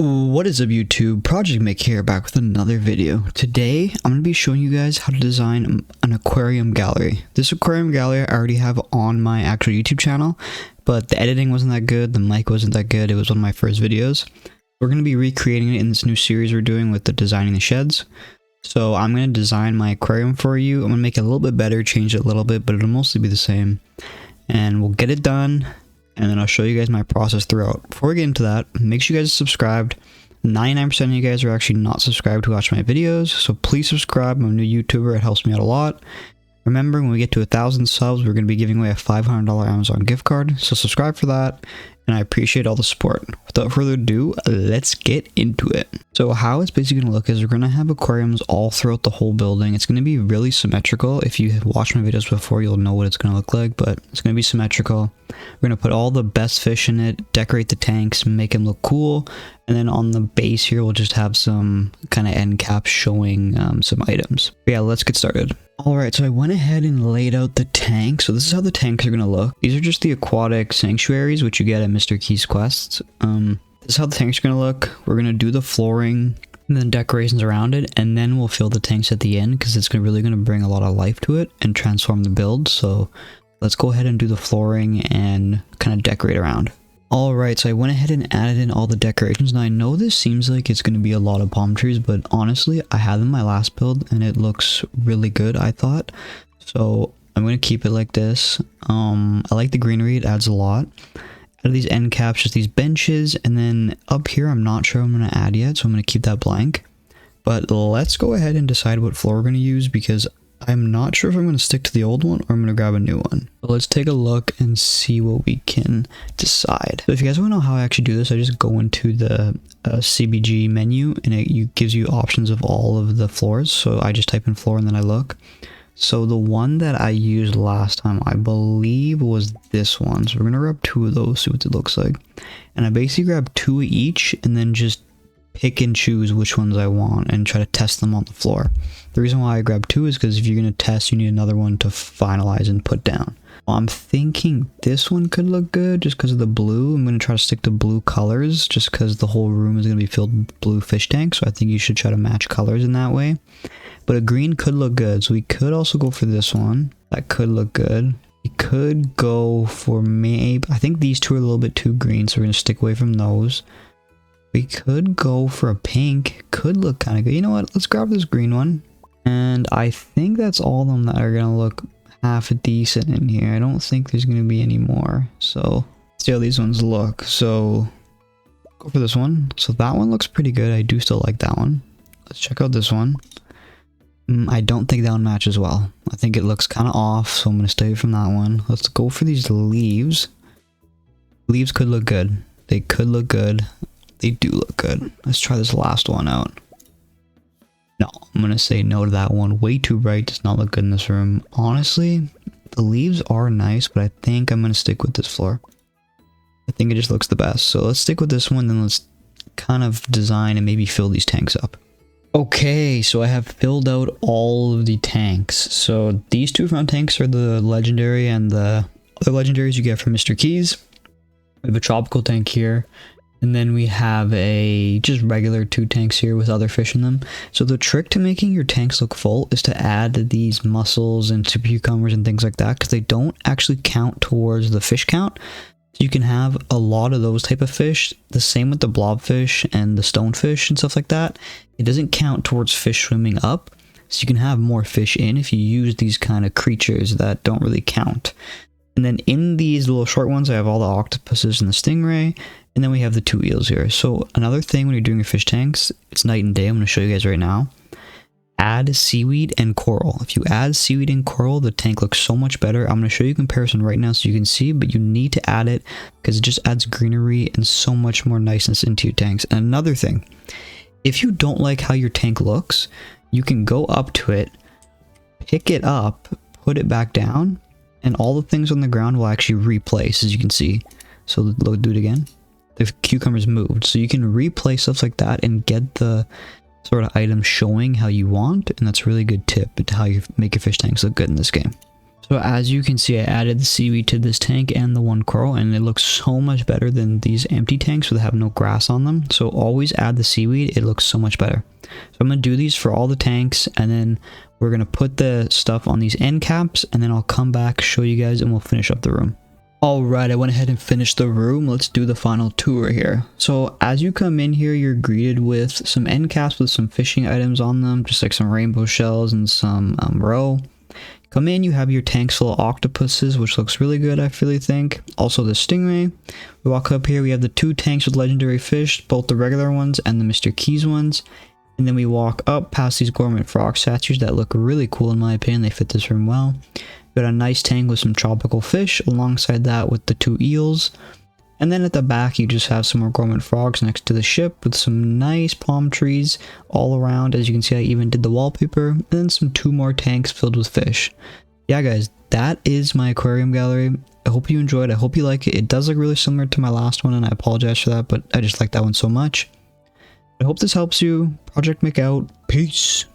What is up YouTube, Project Mick here, back with another video. Today I'm going to be showing you guys how to design an aquarium gallery. This aquarium gallery I already have on my actual YouTube channel, but the editing wasn't that good, the mic wasn't that good, it was one of my first videos. We're going to be recreating it in this new series we're doing with the designing the sheds. So I'm going to design my aquarium for you. I'm going to make it a little bit better, change it a little bit, but it'll mostly be the same. And we'll get it done. And then I'll show you guys my process throughout. Before we get into that, make sure you guys are subscribed. 99% of you guys are actually not subscribed to watch my videos, so please subscribe. I'm a new YouTuber, it helps me out a lot. Remember, when we get to 1,000 subs, we're going to be giving away a $500 Amazon gift card, so subscribe for that, and I appreciate all the support. Without further ado, let's get into it. So how it's basically going to look is we're going to have aquariums all throughout the whole building. It's going to be really symmetrical. If you have watched my videos before, you'll know what it's going to look like, but it's going to be symmetrical. We're going to put all the best fish in it, decorate the tanks, make them look cool, and then on the base here, we'll just have some kind of end caps showing some items. But yeah, let's get started. Alright, so I went ahead and laid out the tank. So this is how the tanks are going to look. These are just the aquatic sanctuaries, which you get at Mr. Key's quests. This is how the tanks are going to look. We're going to do the flooring and then decorations around it, and then we'll fill the tanks at the end because it's really going to bring a lot of life to it and transform the build. So let's go ahead and do the flooring and kind of decorate around. Alright, so I went ahead and added in all the decorations. Now I know this seems like it's going to be a lot of palm trees, but honestly, I had them in my last build and it looks really good, I thought. So I'm going to keep it like this. I like the greenery, it adds a lot. Out of these end caps, just these benches, and then up here I'm not sure I'm going to add yet, so I'm going to keep that blank. But let's go ahead and decide what floor we're going to use, because I'm not sure if I'm going to stick to the old one or I'm going to grab a new one. So let's take a look and see what we can decide. So if you guys want to know how I actually do this, I just go into the CJB menu and it gives you options of all of the floors. So I just type in floor and then I look. So the one that I used last time, I believe, was this one. So we're going to grab two of those, see what it looks like. And I basically grab two each and then just pick and choose which ones I want and try to test them on the floor. The reason why I grabbed two is because if you're going to test, you need another one to finalize and put down. I'm thinking this one could look good just because of the blue. I'm going to try to stick to blue colors just because the whole room is going to be filled with blue fish tanks. So I think you should try to match colors in that way. But a green could look good. So we could also go for this one. That could look good. We could go for maybe, I think these two are a little bit too green, so we're going to stick away from those. We could go for a pink. Could look kind of good. You know what? Let's grab this green one. And I think that's all of them that are going to look half decent in here. I don't think there's going to be any more. So let's see how these ones look. So go for this one. So that one looks pretty good. I do still like that one. Let's check out this one. I don't think that one matches well. I think it looks kind of off, so I'm going to stay away from that one. Let's go for these leaves. Leaves could look good. They could look good. They do look good. Let's try this last one out. No, I'm going to say no to that one. Way too bright. Does not look good in this room. Honestly, the leaves are nice, but I think I'm going to stick with this floor. I think it just looks the best. So let's stick with this one, then let's kind of design and maybe fill these tanks up. Okay, so I have filled out all of the tanks. So these two front tanks are the legendary, and the other legendaries you get from Mr. Keys. We have a tropical tank here. And then we have a just regular two tanks here with other fish in them. So the trick to making your tanks look full is to add these mussels and cucumbers and things like that, because they don't actually count towards the fish count. So you can have a lot of those type of fish. The same with the blobfish and the stonefish and stuff like that. It doesn't count towards fish swimming up. So you can have more fish in if you use these kind of creatures that don't really count. And then in these little short ones, I have all the octopuses and the stingray. And then we have the two eels here. So another thing when you're doing your fish tanks, it's night and day. I'm going to show you guys right now. Add seaweed and coral. If you add seaweed and coral, the tank looks so much better. I'm going to show you a comparison right now so you can see, but you need to add it because it just adds greenery and so much more niceness into your tanks. And another thing, if you don't like how your tank looks, you can go up to it, pick it up, put it back down, and all the things on the ground will actually replace, as you can see. So do it again. The cucumbers moved, so you can replay stuff like that and get the sort of items showing how you want, and that's a really good tip to how you make your fish tanks look good in this game. So So as you can see, I added the seaweed to this tank and the one coral, and it looks so much better than these empty tanks that have no grass on them. So always add the seaweed, it looks so much better. So I'm going to do these for all the tanks, and then we're going to put the stuff on these end caps, and then I'll come back, show you guys, and we'll finish up the room. Alright, I went ahead and finished the room. Let's do the final tour here. So as you come in here, you're greeted with some end caps with some fishing items on them, just like some rainbow shells and some roe. Come in, you have your tanks full of octopuses, which looks really good, I really think. Also the stingray. We walk up here, we have the 2 tanks with legendary fish, both the regular ones and the Mr. Keys ones. And then we walk up past these gourmet frog statues that look really cool in my opinion. They fit this room well. We got a nice tank with some tropical fish alongside that with the 2 eels. And then at the back, you just have some more gourmet frogs next to the ship with some nice palm trees all around. As you can see, I even did the wallpaper. And then some 2 more tanks filled with fish. Yeah, guys, that is my aquarium gallery. I hope you enjoyed. I hope you like it. It does look really similar to my last one, and I apologize for that, but I just like that one so much. I hope this helps you. Project Make out. Peace.